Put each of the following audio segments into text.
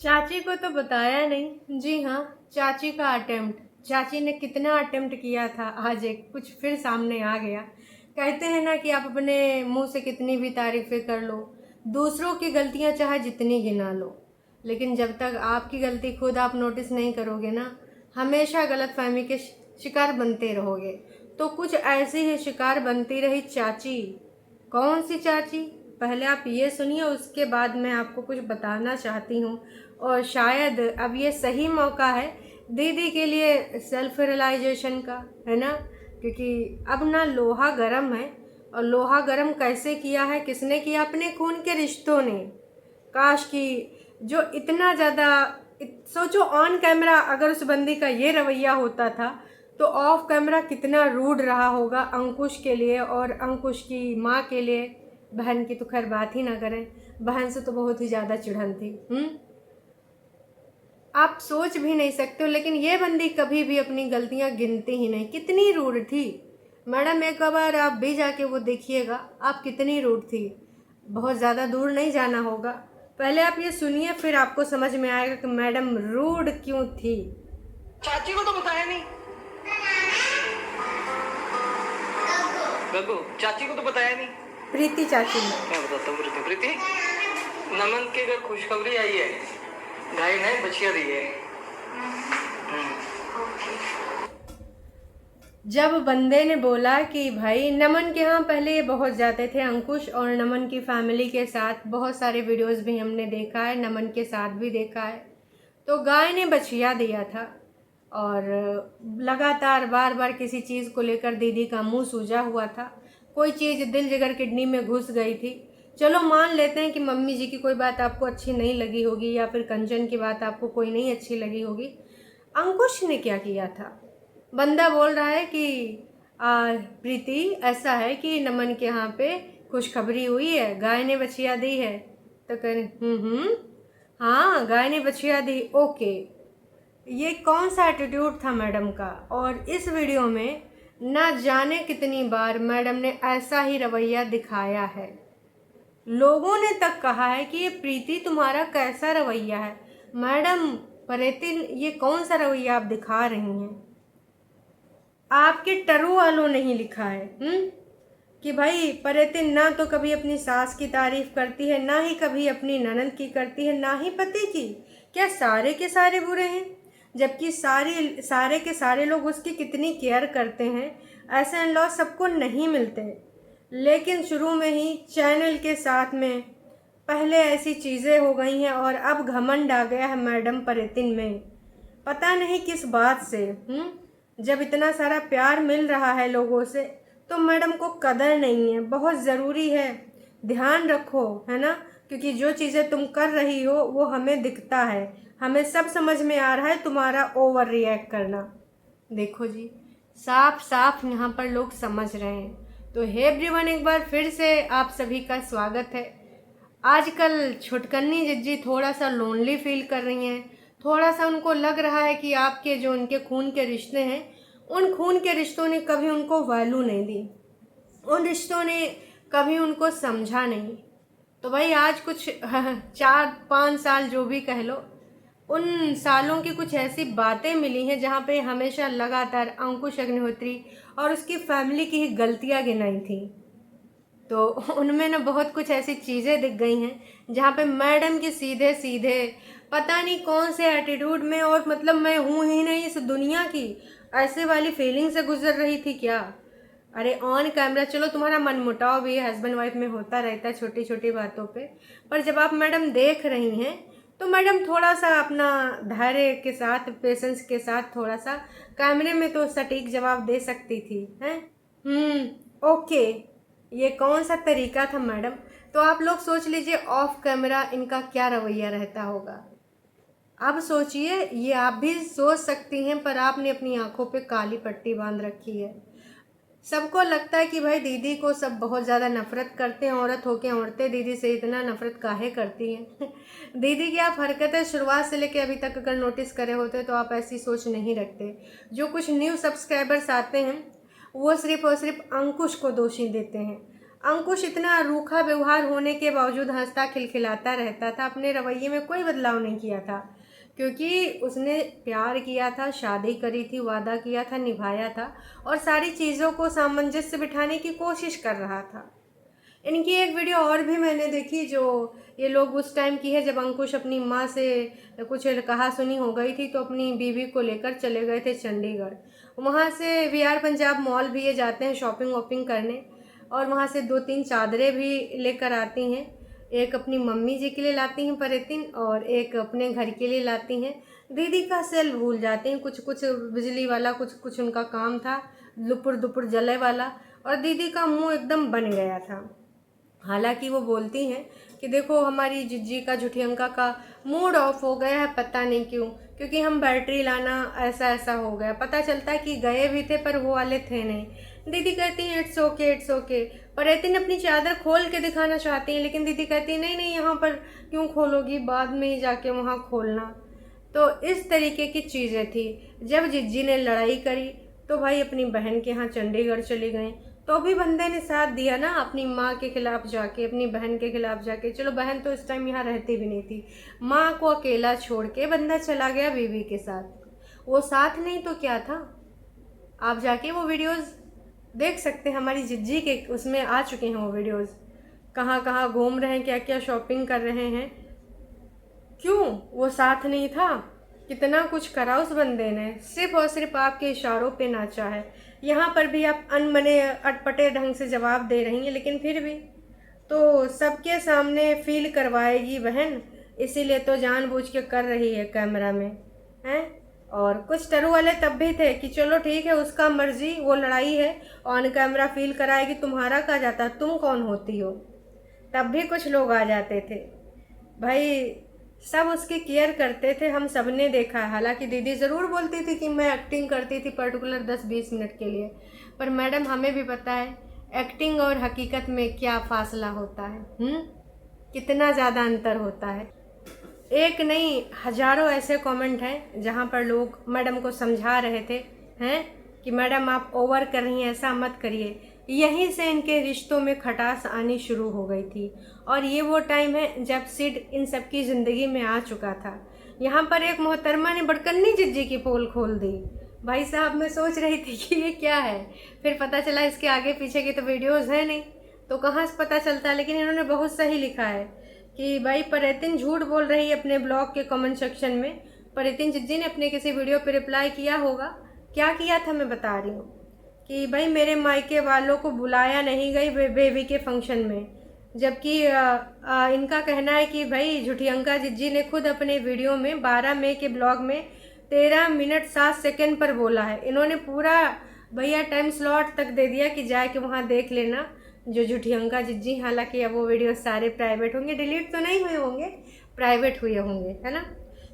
चाची को तो बताया नहीं। जी हाँ, चाची का अटेम्प्ट, चाची ने कितना अटेम्प्ट किया था, आज एक कुछ फिर सामने आ गया। कहते हैं ना कि आप अपने मुंह से कितनी भी तारीफें कर लो, दूसरों की गलतियां चाहे जितनी गिना लो, लेकिन जब तक आपकी गलती खुद आप नोटिस नहीं करोगे ना, हमेशा गलतफहमी के शिकार बनते रहोगे। तो कुछ ऐसी ही शिकार बनती रही चाची। कौन सी चाची? पहले आप ये सुनिए, उसके बाद मैं आपको कुछ बताना चाहती हूँ। और शायद अब ये सही मौका है दीदी के लिए सेल्फ रियलाइजेशन का, है ना? क्योंकि अब ना लोहा गर्म है। और लोहा गर्म कैसे किया है, किसने किया? अपने खून के रिश्तों ने। काश कि जो इतना ज़्यादा सोचो, ऑन कैमरा अगर उस बंदी का ये रवैया होता था तो ऑफ कैमरा कितना रूड रहा होगा अंकुश के लिए और अंकुश की माँ के लिए। बहन की तो खैर बात ही ना करें, बहन से तो बहुत ही ज़्यादा चिढ़न थी। आप सोच भी नहीं सकते हो, लेकिन ये बंदी कभी भी अपनी गलतियां गिनती ही नहीं। कितनी रूड थी मैडम, एक बार आप भी जाके वो देखिएगा आप कितनी रूड थी। बहुत ज़्यादा दूर नहीं जाना होगा, पहले आप ये सुनिए फिर आपको समझ में आएगा कि मैडम रूड क्यों थी। चाची को तो बताया नहीं। गगू, चाची को तो बताया नहीं। प्रीति चाची। मैं बताता हूँ प्रीति। प्रीति, नमन के घर खुशखबरी आई है, गाय ने बछिया दी है। जब बंदे ने बोला कि भाई नमन के यहाँ पहले ये बहुत जाते थे अंकुश, और नमन की फैमिली के साथ बहुत सारे वीडियोस भी हमने देखा है, नमन के साथ भी देखा है, तो गाय ने बछिया दिया था। और लगातार बार बार किसी चीज़ को लेकर दीदी का मुंह सूजा हुआ था, कोई चीज़ दिल जिगर किडनी में घुस गई थी। चलो मान लेते हैं कि मम्मी जी की कोई बात आपको अच्छी नहीं लगी होगी, या फिर कंचन की बात आपको कोई नहीं अच्छी लगी होगी। अंकुश ने क्या किया था? बंदा बोल रहा है कि प्रीति ऐसा है कि नमन के यहाँ पे खुशखबरी हुई है, गाय ने बछिया दी है। तो कह हाँ गाय ने बछिया दी, ओके। ये कौन सा एटीट्यूड था मैडम का? और इस वीडियो में ना जाने कितनी बार मैडम ने ऐसा ही रवैया दिखाया है। लोगों ने तक कहा है कि ये प्रीति तुम्हारा कैसा रवैया है मैडम, परेतिन ये कौन सा रवैया आप दिखा रही हैं? आपके टरू वालों ने ही लिखा है कि भाई परेतिन ना तो कभी अपनी सास की तारीफ करती है, ना ही कभी अपनी ननद की करती है, ना ही पति की। क्या सारे के सारे बुरे हैं? जबकि सारे के सारे लोग उसकी कितनी केयर करते हैं। ऐसे इन लॉ सबको नहीं मिलते, लेकिन शुरू में ही चैनल के साथ में पहले ऐसी चीज़ें हो गई हैं और अब घमंड आ गया है मैडम परेतिन में। पता नहीं किस बात से। जब इतना सारा प्यार मिल रहा है लोगों से तो मैडम को कदर नहीं है। बहुत ज़रूरी है, ध्यान रखो, है ना? क्योंकि जो चीज़ें तुम कर रही हो वो हमें दिखता है, हमें सब समझ में आ रहा है तुम्हारा ओवर रिएक्ट करना। देखो जी, साफ साफ यहाँ पर लोग समझ रहे हैं। तो हे एवरीवन, एक बार फिर से आप सभी का स्वागत है। आजकल छुटकन्नी जिज्जी थोड़ा सा लोनली फील कर रही हैं, थोड़ा सा उनको लग रहा है कि आपके जो उनके खून के रिश्ते हैं, उन खून के रिश्तों ने कभी उनको वैल्यू नहीं दी, उन रिश्तों ने कभी उनको समझा नहीं। तो भाई आज कुछ 4-5 साल जो भी कह लो, उन सालों की कुछ ऐसी बातें मिली हैं जहाँ पे हमेशा लगातार अंकुश अग्निहोत्री और उसकी फैमिली की ही गलतियाँ गिनाई थी। तो उनमें ना बहुत कुछ ऐसी चीज़ें दिख गई हैं जहाँ पे मैडम की सीधे सीधे पता नहीं कौन से एटीट्यूड में, और मतलब मैं हूँ ही नहीं इस दुनिया की, ऐसे वाली फीलिंग से गुजर रही थी क्या। अरे ऑन कैमरा चलो तुम्हारा मनमुटाव भी हस्बैंड वाइफ में होता रहता है छोटी छोटी बातों पे, पर जब आप मैडम देख रही हैं तो मैडम थोड़ा सा अपना धैर्य के साथ, पेशेंस के साथ थोड़ा सा कैमरे में तो सटीक जवाब दे सकती थी, हैं? ओके। ये कौन सा तरीका था मैडम? तो आप लोग सोच लीजिए ऑफ कैमरा इनका क्या रवैया रहता होगा। अब सोचिए, ये आप भी सोच सकती हैं, पर आपने अपनी आंखों पे काली पट्टी बांध रखी है। सबको लगता है कि भाई दीदी को सब बहुत ज़्यादा नफरत करते हैं, औरत होके औरतें दीदी से इतना नफरत काहे करती हैं। दीदी की आप हरकतें शुरुआत से लेकर अभी तक अगर नोटिस करे होते तो आप ऐसी सोच नहीं रखते। जो कुछ न्यू सब्सक्राइबर्स आते हैं वो सिर्फ और सिर्फ अंकुश को दोषी देते हैं। अंकुश इतना रूखा व्यवहार होने के बावजूद हंसता खिलखिलाता रहता था, अपने रवैये में कोई बदलाव नहीं किया था, क्योंकि उसने प्यार किया था, शादी करी थी, वादा किया था, निभाया था और सारी चीज़ों को सामंजस्य बिठाने की कोशिश कर रहा था। इनकी एक वीडियो और भी मैंने देखी जो ये लोग उस टाइम की है जब अंकुश अपनी माँ से कुछ कहा सुनी हो गई थी, तो अपनी बीवी को लेकर चले गए थे चंडीगढ़। वहाँ से वीआर पंजाब मॉल भी ये जाते हैं शॉपिंग वॉपिंग करने, और वहाँ से 2-3 चादरें भी लेकर आती हैं। एक अपनी मम्मी जी के लिए लाती हैं परितिन, और एक अपने घर के लिए लाती हैं। दीदी का सेल भूल जाती हैं, कुछ कुछ बिजली वाला कुछ कुछ उनका काम था, लुपुर दुपुर जले वाला, और दीदी का मुंह एकदम बन गया था। हालांकि वो बोलती हैं कि देखो हमारी जिज्जी का, झुठियंका का मूड ऑफ हो गया है, पता नहीं क्यों, क्योंकि हम बैटरी लाना ऐसा ऐसा हो गया। पता चलता है कि गए भी थे पर वो वाले थे नहीं। दीदी कहती हैं इट्स ओके इट्स ओके। परितिन अपनी चादर खोल के दिखाना चाहती हैं, लेकिन दीदी कहती है नहीं नहीं, यहाँ पर क्यों खोलोगी, बाद में ही जाके वहाँ खोलना। तो इस तरीके की चीज़ें थी। जब जिज्जी ने लड़ाई करी तो भाई अपनी बहन के यहाँ चंडीगढ़ चली गई, तो भी बंदे ने साथ दिया ना, अपनी माँ के खिलाफ जाके, अपनी बहन के खिलाफ जाके। चलो बहन तो इस टाइम यहाँ रहती भी नहीं थी, माँ को अकेला छोड़ के बंदा चला गया बीवी के साथ। वो साथ नहीं तो क्या था। आप जाके वो वीडियोस देख सकते हैं, हमारी जिज्जी के उसमें आ चुके हैं वो वीडियोस, कहाँ कहाँ घूम रहे हैं, क्या क्या शॉपिंग कर रहे हैं। क्यों वो साथ नहीं था? कितना कुछ करा उस बंदे ने, सिर्फ और सिर्फ आपके इशारों पे नाचा है। यहाँ पर भी आप अनबने अटपटे ढंग से जवाब दे रही हैं, लेकिन फिर भी तो सबके सामने फील करवाएगी बहन, इसीलिए तो जानबूझ के कर रही है कैमरा में, हैं। और कुछ टरू वाले तब भी थे कि चलो ठीक है उसका मर्जी, वो लड़ाई है, ऑन कैमरा फील कराएगी, तुम्हारा क्या जाता, तुम कौन होती हो। तब भी कुछ लोग आ जाते थे भाई, सब उसकी केयर करते थे, हम सब ने देखा है। हालांकि दीदी ज़रूर बोलती थी कि मैं एक्टिंग करती थी पर्टिकुलर 10-20 मिनट के लिए, पर मैडम हमें भी पता है एक्टिंग और हकीकत में क्या फासला होता है, कितना ज़्यादा अंतर होता है। एक नहीं हज़ारों ऐसे कमेंट हैं जहाँ पर लोग मैडम को समझा रहे थे हैं कि मैडम आप ओवर कर रही हैं, ऐसा मत करिए। यहीं से इनके रिश्तों में खटास आनी शुरू हो गई थी, और ये वो टाइम है जब सिड इन सब की ज़िंदगी में आ चुका था। यहाँ पर एक मोहतरमा ने बड़कन्नी जिज्जी की पोल खोल दी। भाई साहब मैं सोच रही थी कि ये क्या है, फिर पता चला इसके आगे पीछे की तो वीडियोज़ है नहीं, तो कहाँ से पता चलता। लेकिन इन्होंने बहुत सही लिखा है कि भाई परितिन झूठ बोल रही है अपने ब्लॉग के कमेंट सेक्शन में। परितिन जिज्जी ने अपने किसी वीडियो पर रिप्लाई किया होगा, क्या किया था मैं बता रही हूँ कि भाई मेरे मायके वालों को बुलाया नहीं गई बेबी के फंक्शन में, जबकि इनका कहना है कि भाई झुठियंका जिज्जी ने खुद अपने वीडियो में 12 मई के ब्लॉग में 13 मिनट 7 सेकंड पर बोला है। इन्होंने पूरा भैया टाइम स्लॉट तक दे दिया कि जाके वहाँ देख लेना जो झुठियंका जिज्जी। हालांकि अब वो वीडियो सारे प्राइवेट होंगे, डिलीट तो नहीं हुए होंगे, प्राइवेट हुए होंगे, है ना,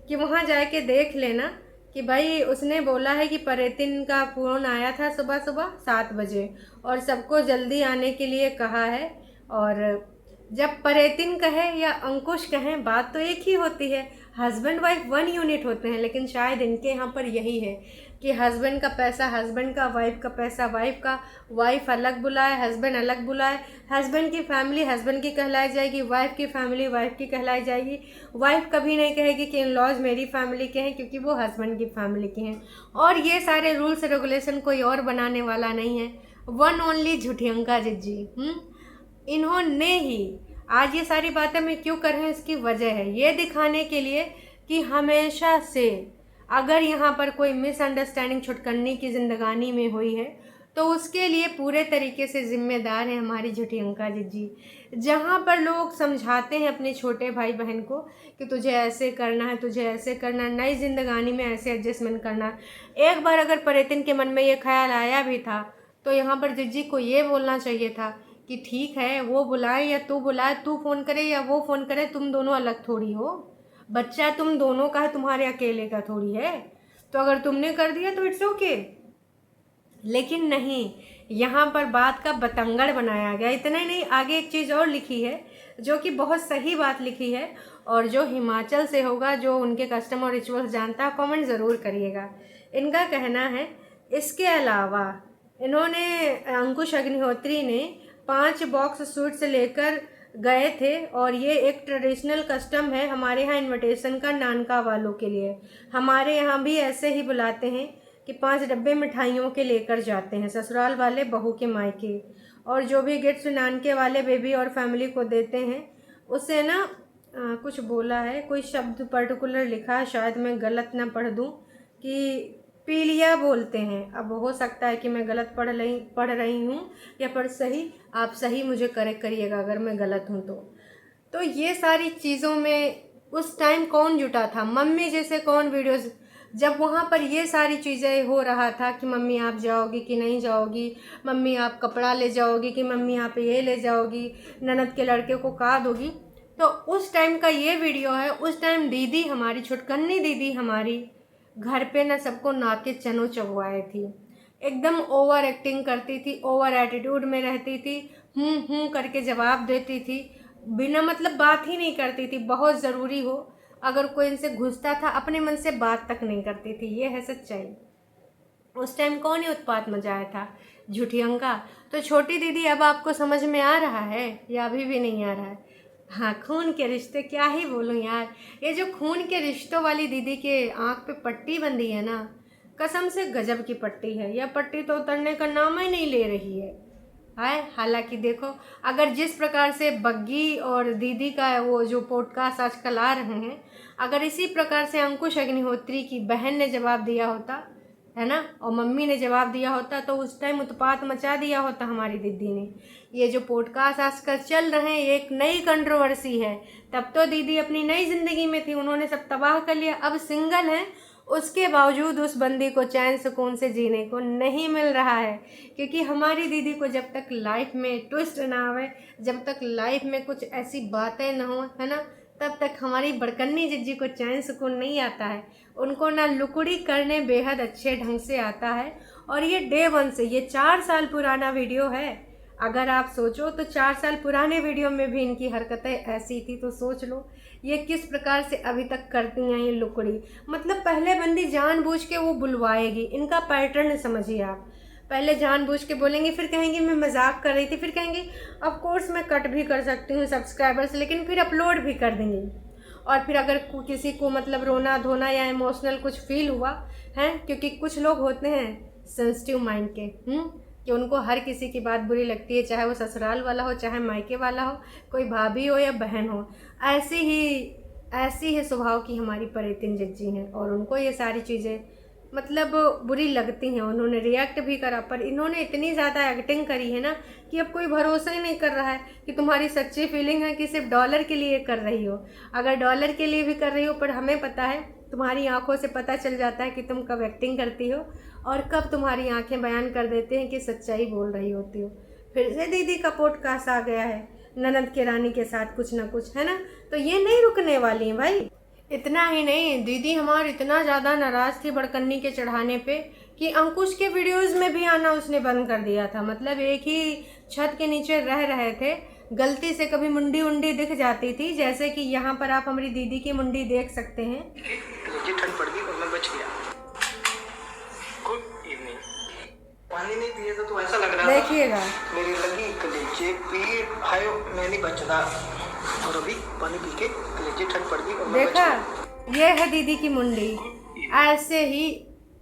कि वहाँ जाके देख लेना कि भाई उसने बोला है कि परितिन का फ़ोन आया था सुबह सुबह 7 बजे और सबको जल्दी आने के लिए कहा है। और जब परितिन कहे या अंकुश कहें बात तो एक ही होती है, हस्बैंड वाइफ 1 यूनिट होते हैं। लेकिन शायद इनके यहाँ पर यही है कि हस्बैंड का पैसा हस्बैंड का, वाइफ का पैसा वाइफ का, वाइफ अलग बुलाए हस्बैंड अलग बुलाए, हस्बैंड की फैमिली हस्बैंड की कहलाई जाएगी, वाइफ की फैमिली वाइफ की कहलाई जाएगी। वाइफ कभी नहीं कहेगी कि इन लॉज मेरी फैमिली के हैं, क्योंकि वो हस्बैंड की फैमिली के हैं। और ये सारे रूल्स रेगुलेशन कोई और बनाने वाला नहीं है, वन ओनली झुठियंका जिज्जी। इन्होंने ही आज ये सारी बातें मैं क्यों कर रहे हैं, इसकी वजह है ये दिखाने के लिए कि हमेशा से अगर यहाँ पर कोई मिसअंडरस्टैंडिंग छुटकन्नी की ज़िंदगानी में हुई है तो उसके लिए पूरे तरीके से ज़िम्मेदार है हमारी झुठियंका जिज्जी। जहाँ पर लोग समझाते हैं अपने छोटे भाई बहन को कि तुझे ऐसे करना है, तुझे ऐसे करना है, नई ज़िंदगानी में ऐसे एडजस्टमेंट करना है। एक बार अगर परितिन के मन में ये ख्याल आया भी था तो यहाँ पर जिज्जी को ये बोलना चाहिए था कि ठीक है वो बुलाए या तू बुलाए, तू फ़ोन करे या वो फ़ोन करे, तुम दोनों अलग थोड़ी हो, बच्चा तुम दोनों का है, तुम्हारे अकेले का थोड़ी है। तो अगर तुमने कर दिया तो इट्स ओके। लेकिन नहीं, यहाँ पर बात का बतंगड़ बनाया गया। इतना ही नहीं, आगे एक चीज़ और लिखी है जो कि बहुत सही बात लिखी है, और जो हिमाचल से होगा, जो उनके कस्टम और रिचुअल्स जानता है, कमेंट ज़रूर करिएगा। इनका कहना है इसके अलावा इन्होंने अंकुश अग्निहोत्री ने 5 बॉक्स स्वीट्स लेकर गए थे। और ये एक ट्रेडिशनल कस्टम है हमारे यहाँ इनविटेशन का नानका वालों के लिए। हमारे यहाँ भी ऐसे ही बुलाते हैं कि 5 डब्बे मिठाइयों के लेकर जाते हैं ससुराल वाले बहू के मायके। और जो भी गिफ्ट नानके वाले बेबी और फैमिली को देते हैं उससे ना कुछ बोला है, कोई शब्द पर्टिकुलर लिखा है, शायद मैं गलत ना पढ़ दूँ, कि पीलिया बोलते हैं। अब हो सकता है कि मैं गलत पढ़ रही हूँ या पर सही, आप सही मुझे करेक्ट करिएगा अगर मैं गलत हूँ तो ये सारी चीज़ों में उस टाइम कौन जुटा था? मम्मी जैसे कौन वीडियोस, जब वहाँ पर ये सारी चीज़ें हो रहा था कि मम्मी आप जाओगी कि नहीं जाओगी, मम्मी आप कपड़ा ले जाओगी कि मम्मी आप ये ले जाओगी, ननद के लड़के को का दोगी, तो उस टाइम का ये वीडियो है। उस टाइम दीदी हमारी, छुटकन्नी दीदी हमारी, घर पे ना सबको नाके चनो चबवाए थी, एकदम ओवर एक्टिंग करती थी, ओवर एटीट्यूड में रहती थी, करके जवाब देती थी, बिना मतलब बात ही नहीं करती थी। बहुत ज़रूरी हो अगर कोई इनसे घुसता था अपने मन से बात तक नहीं करती थी। ये है सच्चाई। उस टाइम कौन ही उत्पात मचाया था? झूठियंका। तो छोटी दीदी अब आपको समझ में आ रहा है या अभी भी नहीं आ रहा है? हाँ, खून के रिश्ते क्या ही बोलूँ यार। ये जो खून के रिश्तों वाली दीदी के आँख पे पट्टी बंधी है ना, कसम से गजब की पट्टी है। यह पट्टी तो उतरने का नाम ही नहीं ले रही है। हालांकि देखो, अगर जिस प्रकार से बग्गी और दीदी का वो जो पॉडकास्ट आजकल आ रहे हैं, अगर इसी प्रकार से अंकुश अग्निहोत्री की बहन ने जवाब दिया होता है ना, और मम्मी ने जवाब दिया होता, तो उस टाइम उत्पात मचा दिया होता हमारी दीदी ने। ये जो पॉडकास्ट आजकल चल रहे हैं, ये एक नई कंट्रोवर्सी है। तब तो दीदी अपनी नई ज़िंदगी में थी, उन्होंने सब तबाह कर लिया। अब सिंगल हैं, उसके बावजूद उस बंदी को चैन सुकून से जीने को नहीं मिल रहा है। क्योंकि हमारी दीदी को जब तक लाइफ में ट्विस्ट ना आवे, जब तक लाइफ में कुछ ऐसी बातें ना हो, है ना, तब तक हमारी बड़कन्नी जिज्जी को चैन सुकून नहीं आता है। उनको ना लुकड़ी करने बेहद अच्छे ढंग से आता है। और ये डे 1 से, ये 4 साल पुराना वीडियो है। अगर आप सोचो तो 4 साल पुराने वीडियो में भी इनकी हरकतें ऐसी थी, तो सोच लो ये किस प्रकार से अभी तक करती हैं ये लुकड़ी। मतलब पहले बंदी जानबूझ के वो बुलवाएगी, इनका पैटर्न समझिए आप। पहले जानबूझ के बोलेंगे, फिर कहेंगे मैं मजाक कर रही थी, फिर कहेंगे ऑफ कोर्स मैं कट भी कर सकती हूँ सब्सक्राइबर्स, लेकिन फिर अपलोड भी कर देंगे। और फिर अगर किसी को मतलब रोना धोना या इमोशनल कुछ फील हुआ है, क्योंकि कुछ लोग होते हैं सेंसिटिव माइंड के, कि उनको हर किसी की बात बुरी लगती है, चाहे वो ससुराल वाला हो, चाहे मायके वाला हो, कोई भाभी हो या बहन हो। ऐसी ही स्वभाव की हमारी परितिन जिज्जी हैं, और उनको ये सारी चीज़ें मतलब बुरी लगती हैं। उन्होंने रिएक्ट भी करा, पर इन्होंने इतनी ज़्यादा एक्टिंग करी है ना कि अब कोई भरोसा ही नहीं कर रहा है कि तुम्हारी सच्ची फीलिंग है कि सिर्फ डॉलर के लिए कर रही हो। अगर डॉलर के लिए भी कर रही हो, पर हमें पता है, तुम्हारी आंखों से पता चल जाता है कि तुम कब एक्टिंग करती हो और कब तुम्हारी आंखें बयान कर देते हैं कि सच्चाई बोल रही होती हो। फिर से दीदी का पॉडकास्ट आ गया है ननद के रानी के साथ कुछ ना कुछ, है ना, तो ये नहीं रुकने वाली है भाई। इतना ही नहीं, दीदी हमारी इतना ज़्यादा नाराज़ थी बड़कन्नी के चढ़ाने पे कि अंकुश के वीडियोस में भी आना उसने बंद कर दिया था। मतलब एक ही छत के नीचे रह रहे थे, गलती से कभी मुंडी उंडी दिख जाती थी, जैसे कि यहाँ पर आप हमारी दीदी की मुंडी देख सकते हैं। ठंड पड़ गई और मैं बच गया। Good evening. पानी नहीं पिए तो ऐसा लग रहा देखिएगा मेरी लगी कलेजे पीड़ हायो, मैं नहीं बचता, और अभी पानी पी के कलेजे ठंड पड़ गई और मैं देखा, ये है दीदी की मुंडी। ऐसे ही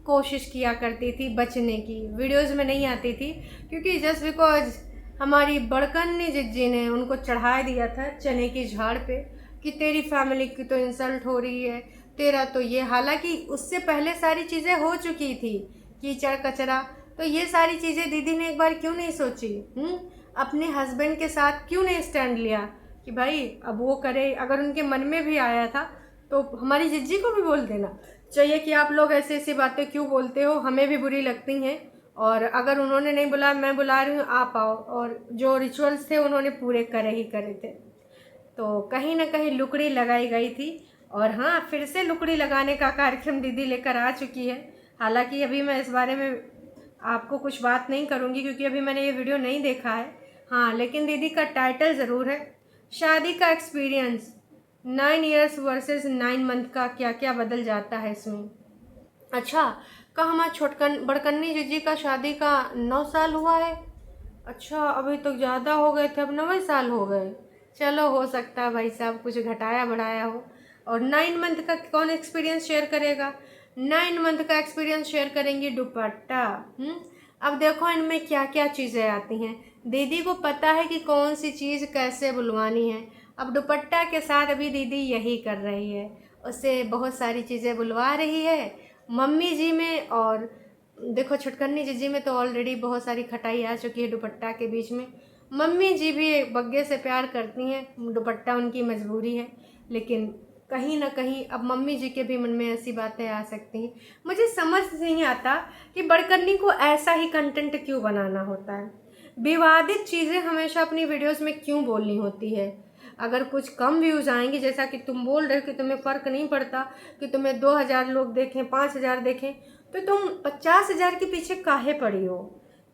कोशिश किया करती थी बचने की, वीडियोस में नहीं आती थी, क्योंकि जस्ट बिकॉज हमारी बड़कन्नी जिज्जी ने उनको चढ़ा दिया था चने की झाड़ पे कि तेरी फैमिली की तो इंसल्ट हो रही है, तेरा तो ये। हालांकि उससे पहले सारी चीज़ें हो चुकी थी, कीचड़ कचरा। तो ये सारी चीज़ें दीदी ने एक बार क्यों नहीं सोची? अपने हस्बैंड के साथ क्यों नहीं स्टैंड लिया कि भाई अब वो करे? अगर उनके मन में भी आया था तो हमारी जिज्जी को भी बोल देना चाहिए कि आप लोग ऐसी ऐसी बातें क्यों बोलते हो, हमें भी बुरी लगती हैं। और अगर उन्होंने नहीं बुलाया, मैं बुला रही हूँ, आप आओ। और जो रिचुअल्स थे उन्होंने पूरे करे थे। तो कहीं ना कहीं लुकड़ी लगाई गई थी। और हाँ, फिर से लुकड़ी लगाने का कार्यक्रम दीदी लेकर आ चुकी है। हालांकि अभी मैं इस बारे में आपको कुछ बात नहीं करूँगी, क्योंकि अभी मैंने ये वीडियो नहीं देखा है। हाँ, लेकिन दीदी का टाइटल ज़रूर है, शादी का एक्सपीरियंस 9 ईयर्स वर्सेस 9 मंथ का क्या क्या बदल जाता है इसमें। अच्छा, का हमारा बड़कन्नी जिज्जी का शादी का 9 साल हुआ है? अच्छा, अभी तो ज़्यादा हो गए थे, अब 9 साल हो गए। चलो, हो सकता है भाई साहब कुछ घटाया बढ़ाया हो। और 9 मंथ का कौन एक्सपीरियंस शेयर करेगा? 9 मंथ का एक्सपीरियंस शेयर करेंगी दुपट्टा। अब देखो इनमें क्या क्या चीज़ें आती हैं। दीदी को पता है कि कौन सी चीज़ कैसे बुलवानी है। अब दुपट्टा के साथ अभी दीदी यही कर रही है, उससे बहुत सारी चीज़ें बुलवा रही है मम्मी जी में। और देखो छुटकन्नी जीजी में तो ऑलरेडी बहुत सारी खटाई आ चुकी है दुपट्टा के बीच में। मम्मी जी भी बग्गे से प्यार करती हैं, दुपट्टा उनकी मजबूरी है, लेकिन कहीं ना कहीं अब मम्मी जी के भी मन में ऐसी बातें आ सकती हैं। मुझे समझ नहीं आता कि बड़कन्नी को ऐसा ही कंटेंट क्यों बनाना होता है, विवादित चीज़ें हमेशा अपनी वीडियोस में क्यों बोलनी होती है। अगर कुछ कम व्यूज़ आएंगे, जैसा कि तुम बोल रहे हो कि तुम्हें फ़र्क नहीं पड़ता कि तुम्हें 2000 लोग देखें, 5000 देखें, तो तुम 50,000 के पीछे काहे पड़ी हो?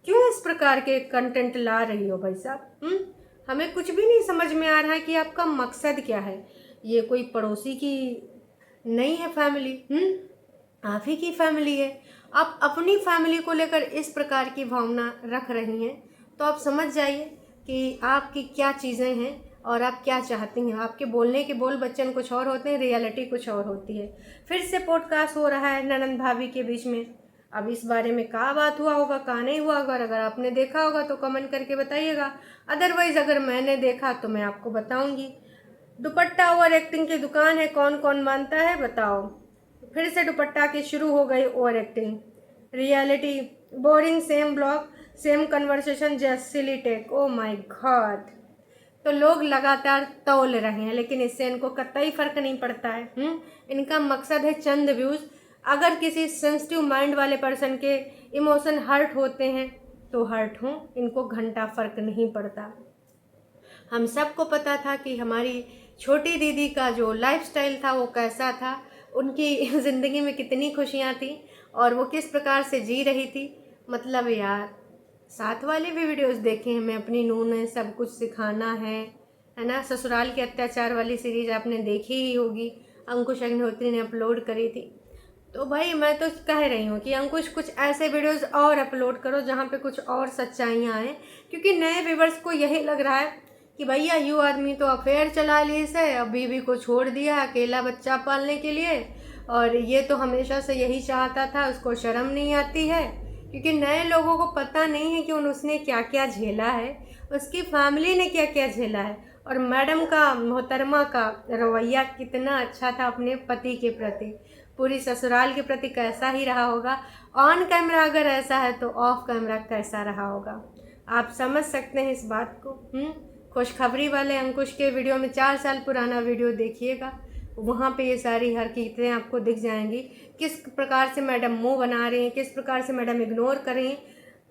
क्यों इस प्रकार के कंटेंट ला रही हो भाई साहब? हमें कुछ भी नहीं समझ में आ रहा है कि आपका मकसद क्या है। ये कोई पड़ोसी की नहीं है फैमिली, आप ही की फैमिली है। आप अपनी फैमिली को लेकर इस प्रकार की भावना रख रही हैं, तो आप समझ जाइए कि आपकी क्या चीज़ें हैं और आप क्या चाहती हैं। आपके बोलने के बोल बच्चन कुछ और होते हैं, रियलिटी कुछ और होती है। फिर से पॉडकास्ट हो रहा है ननंद भाभी के बीच में। अब इस बारे में क्या बात हुआ होगा, क्या नहीं हुआ होगा, अगर आपने देखा होगा तो कमेंट करके बताइएगा। अदरवाइज़ अगर मैंने देखा तो मैं आपको बताऊंगी। दुपट्टा ओवर एक्टिंग की दुकान है, कौन कौन मानता है बताओ। फिर से दुपट्टा की शुरू हो गई over acting. Reality boring, same blog, same conversation, just silly take. Oh my God. तो लोग लगातार तौल रहे हैं, लेकिन इससे इनको कतई फर्क नहीं पड़ता है। इनका मकसद है चंद व्यूज़। अगर किसी सेंसिटिव माइंड वाले पर्सन के इमोशन हर्ट होते हैं तो हर्ट हों, इनको घंटा फर्क नहीं पड़ता। हम सबको पता था कि हमारी छोटी दीदी का जो लाइफस्टाइल था वो कैसा था, उनकी ज़िंदगी में कितनी खुशियाँ थी और वो किस प्रकार से जी रही थी। मतलब यार, साथ वाले भी वीडियोस देखे हैं मैं, अपनी नूह ने सब कुछ सिखाना है ना। ससुराल के अत्याचार वाली सीरीज़ आपने देखी ही होगी, अंकुश अग्निहोत्री ने अपलोड करी थी। तो भाई मैं तो कह रही हूँ कि अंकुश कुछ ऐसे वीडियोस और अपलोड करो जहाँ पे कुछ और सच्चाइयाँ आएँ, क्योंकि नए व्यूवर्स को यही लग रहा है कि भैया यू आदमी तो अफेयर चला ली से, अब बीवी को छोड़ दिया अकेला बच्चा पालने के लिए, और ये तो हमेशा से यही चाहता था, उसको शर्म नहीं आती है। क्योंकि नए लोगों को पता नहीं है कि उसने क्या क्या झेला है, उसकी फैमिली ने क्या क्या झेला है, और मैडम का, मोहतरमा का रवैया कितना अच्छा था अपने पति के प्रति, पूरी ससुराल के प्रति कैसा ही रहा होगा। ऑन कैमरा अगर ऐसा है तो ऑफ कैमरा कैसा रहा होगा, आप समझ सकते हैं इस बात को। खुशखबरी वाले अंकुश के वीडियो में 4 साल पुराना वीडियो देखिएगा, वहाँ पे ये सारी हरकतें आपको दिख जाएंगी। किस प्रकार से मैडम मुंह बना रही हैं, किस प्रकार से मैडम इग्नोर कर रही हैं,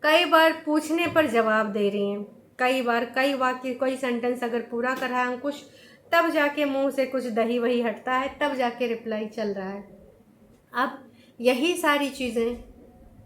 कई बार पूछने पर जवाब दे रही हैं, कई बार कई वाक्य कोई सेंटेंस अगर पूरा कर रहा है अंकुश, तब जाके मुंह से कुछ दही वही हटता है, तब जाके रिप्लाई चल रहा है। अब यही सारी चीज़ें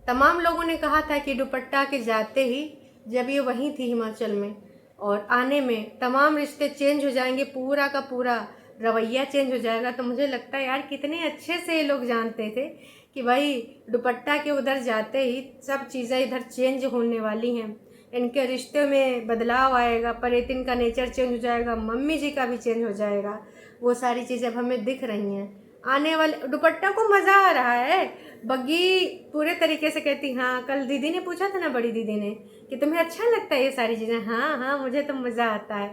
तमाम लोगों ने कहा था कि दुपट्टा के जाते ही, जब ये वहीं थी हिमाचल में, और आने में तमाम रिश्ते चेंज हो जाएंगे, पूरा का पूरा रवैया चेंज हो जाएगा। तो मुझे लगता है यार कितने अच्छे से ये लोग जानते थे कि भाई दुपट्टा के उधर जाते ही सब चीज़ें इधर चेंज होने वाली हैं, इनके रिश्ते में बदलाव आएगा, परेतिन का नेचर चेंज हो जाएगा, मम्मी जी का भी चेंज हो जाएगा। वो सारी चीज़ें अब हमें दिख रही हैं। आने वाले दुपट्टा को मज़ा आ रहा है। बग्गी पूरे तरीके से कहती, हाँ कल दीदी ने पूछा था ना, बड़ी दीदी ने, कि तुम्हें अच्छा लगता है ये सारी चीज़ें? हाँ हाँ मुझे तो मज़ा आता है।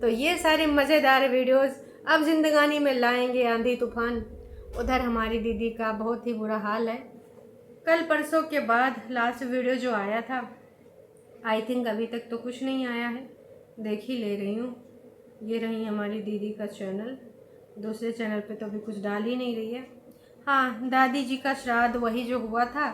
तो ये सारे मज़ेदार वीडियोस अब जिंदगानी में लाएंगे आंधी तूफान। उधर हमारी दीदी का बहुत ही बुरा हाल है। कल परसों के बाद लास्ट वीडियो जो आया था, आई थिंक अभी तक तो कुछ नहीं आया है, देख ही ले रही हूँ। ये रही हमारी दीदी का चैनल, दूसरे चैनल पे तो अभी कुछ डाल ही नहीं रही है। हाँ, दादी जी का श्राद्ध वही जो हुआ था,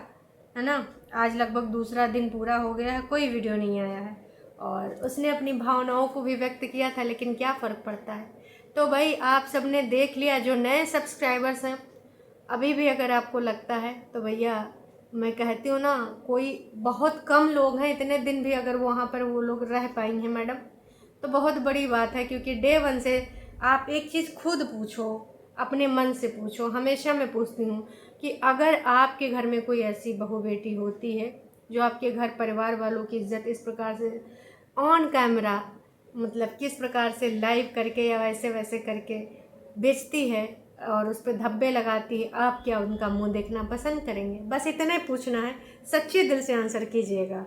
है ना, आज लगभग दूसरा दिन पूरा हो गया है, कोई वीडियो नहीं आया है। और उसने अपनी भावनाओं को भी व्यक्त किया था, लेकिन क्या फ़र्क पड़ता है। तो भाई आप सब ने देख लिया, जो नए सब्सक्राइबर्स हैं, अभी भी अगर आपको लगता है तो भैया मैं कहती हूँ ना, कोई बहुत कम लोग हैं, इतने दिन भी अगर वहाँ पर वो लोग रह पाई हैं मैडम, तो बहुत बड़ी बात है। क्योंकि डे वन से आप एक चीज़ खुद पूछो, अपने मन से पूछो। हमेशा मैं पूछती हूँ कि अगर आपके घर में कोई ऐसी बहू बेटी होती है जो आपके घर परिवार वालों की इज्जत इस प्रकार से ऑन कैमरा मतलब किस प्रकार से लाइव करके या वैसे वैसे करके बेचती है और उस पर धब्बे लगाती है, आप क्या उनका मुंह देखना पसंद करेंगे? बस इतना ही पूछना है, सच्चे दिल से आंसर कीजिएगा।